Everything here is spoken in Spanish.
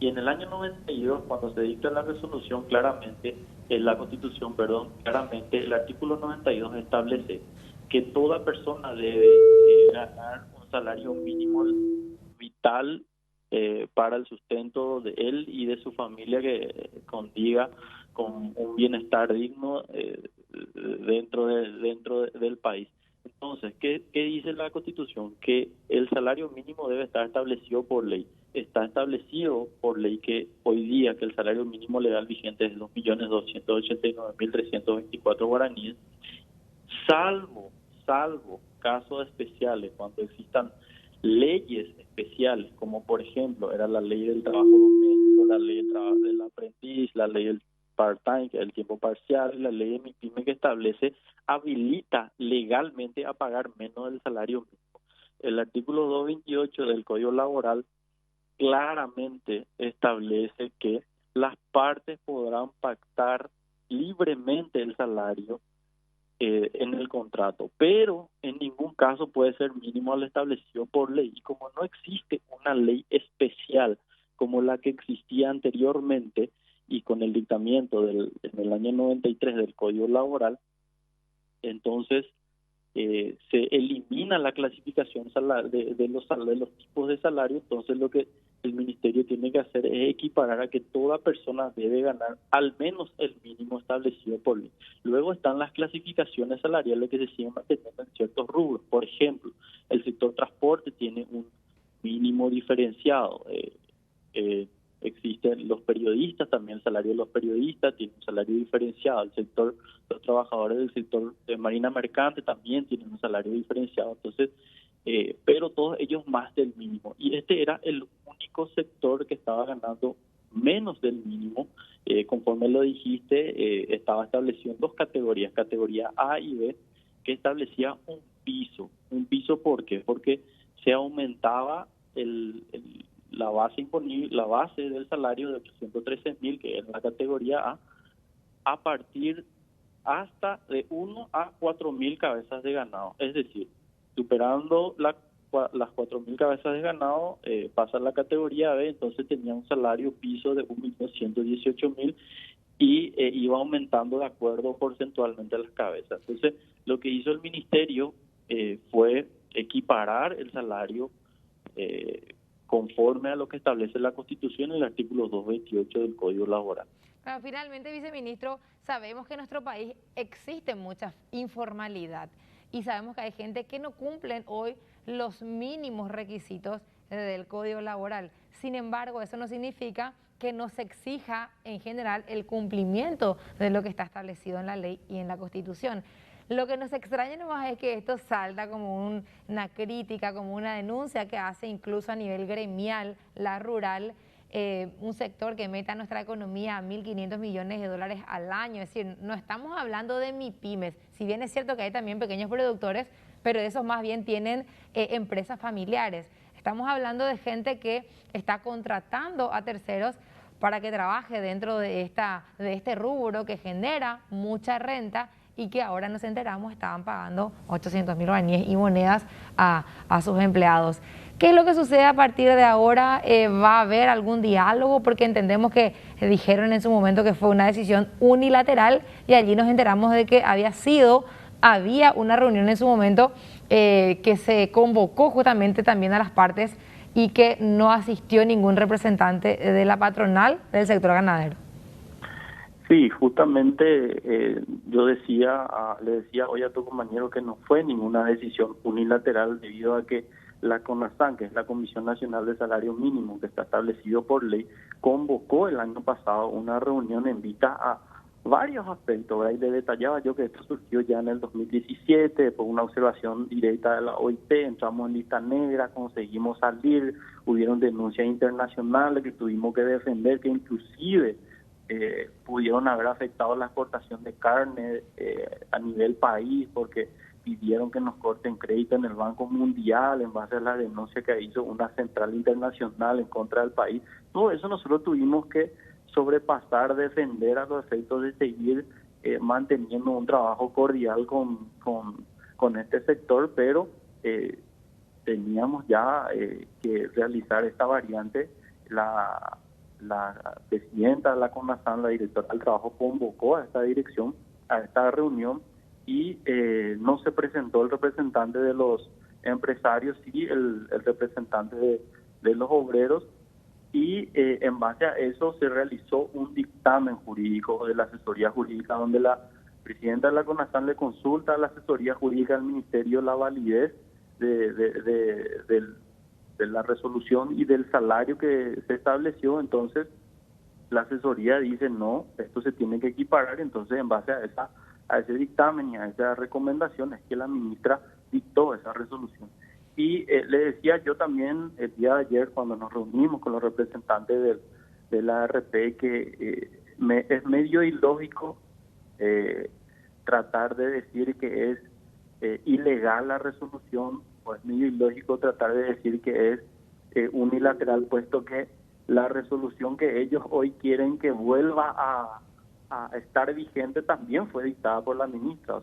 Y en el año 92, cuando se dicta la resolución, claramente, en la Constitución, perdón, claramente el artículo 92 establece que toda persona debe ganar un salario mínimo vital para el sustento de él y de su familia que condiga con un bienestar digno del país. Entonces, ¿qué dice la Constitución? Que el salario mínimo debe estar establecido por ley. Está establecido por ley que hoy día que el salario mínimo legal vigente es 2.289.324 guaraníes, salvo casos especiales, cuando existan leyes especiales, como por ejemplo era la ley del trabajo doméstico, la ley del trabajo del aprendiz, la ley del part-time, que es el tiempo parcial, y la ley de MIPYME que establece, habilita legalmente a pagar menos del salario mínimo. El artículo 228 del Código Laboral claramente establece que las partes podrán pactar libremente el salario en el contrato, pero en ningún caso puede ser mínimo al establecido por ley. Y como no existe una ley especial como la que existía anteriormente y con el dictamiento en el año 93 del Código Laboral, entonces se elimina la clasificación de los tipos de salario. Entonces lo que el ministerio tiene que hacer es equiparar a que toda persona debe ganar al menos el mínimo establecido por ley. Luego están las clasificaciones salariales que se siguen manteniendo en ciertos rubros. Por ejemplo, el sector transporte tiene un mínimo diferenciado. Existen los periodistas, también el salario de los periodistas tiene un salario diferenciado. Los trabajadores del sector de marina mercante también tienen un salario diferenciado. Entonces, pero todos ellos más del mínimo. Y este era el único sector que estaba ganando menos del mínimo. Conforme lo dijiste, estaba establecido en dos categorías, categoría A y B, que establecía un piso. ¿Un piso por qué? Porque se aumentaba la base imponible, la base del salario de 813.000, que es la categoría a partir hasta de 1 a 4.000 cabezas de ganado. Es decir, superando las 4.000 cabezas de ganado, pasa a la categoría B, entonces tenía un salario piso de 1.118.000 y iba aumentando de acuerdo porcentualmente a las cabezas. Entonces, lo que hizo el ministerio fue equiparar el salario conforme a lo que establece la Constitución en el artículo 228 del Código Laboral. Bueno, finalmente, viceministro, sabemos que en nuestro país existe mucha informalidad y sabemos que hay gente que no cumplen hoy los mínimos requisitos del Código Laboral. Sin embargo, eso no significa que no se exija en general el cumplimiento de lo que está establecido en la ley y en la Constitución. Lo que nos extraña nomás es que esto salta como una crítica, como una denuncia que hace incluso a nivel gremial, la rural, un sector que meta a nuestra economía a 1.500 millones de dólares al año. Es decir, no estamos hablando de MIPYMES, si bien es cierto que hay también pequeños productores, pero esos más bien tienen empresas familiares. Estamos hablando de gente que está contratando a terceros para que trabaje dentro de este rubro que genera mucha renta y que ahora nos enteramos estaban pagando 800.000 guaraníes y monedas a sus empleados. ¿Qué es lo que sucede a partir de ahora? ¿Va a haber algún diálogo? Porque entendemos que dijeron en su momento que fue una decisión unilateral y allí nos enteramos de que había una reunión en su momento que se convocó justamente también a las partes y que no asistió ningún representante de la patronal del sector ganadero. Sí, justamente le decía hoy a tu compañero que no fue ninguna decisión unilateral debido a que la CONASAN, que es la Comisión Nacional de Salario Mínimo, que está establecido por ley, convocó el año pasado una reunión en vista a varios aspectos, ¿verdad? Y le detallaba yo que esto surgió ya en el 2017, por una observación directa de la OIT, entramos en lista negra, conseguimos salir, hubieron denuncias internacionales que tuvimos que defender, que inclusive pudieron haber afectado la exportación de carne a nivel país, porque pidieron que nos corten crédito en el Banco Mundial en base a la denuncia que hizo una central internacional en contra del país. Todo eso nosotros tuvimos que sobrepasar, defender a los efectos de seguir manteniendo un trabajo cordial con este sector, pero teníamos ya que realizar esta variante. la presidenta de la CONASAN, la directora del trabajo, convocó a esta dirección, a esta reunión, y no se presentó el representante de los empresarios, sí el representante de los obreros, y en base a eso se realizó un dictamen jurídico de la asesoría jurídica, donde la presidenta de la CONASAN le consulta a la asesoría jurídica del Ministerio la validez de la resolución y del salario que se estableció. Entonces la asesoría dice no, esto se tiene que equiparar. Entonces, en base a ese dictamen y a esa recomendación es que la ministra dictó esa resolución. Y le decía yo también el día de ayer, cuando nos reunimos con los representantes de la ARP, que es medio ilógico tratar de decir que es ilegal la resolución, o es medio ilógico tratar de decir que es unilateral, puesto que la resolución que ellos hoy quieren que vuelva a estar vigente también fue dictada por la ministra.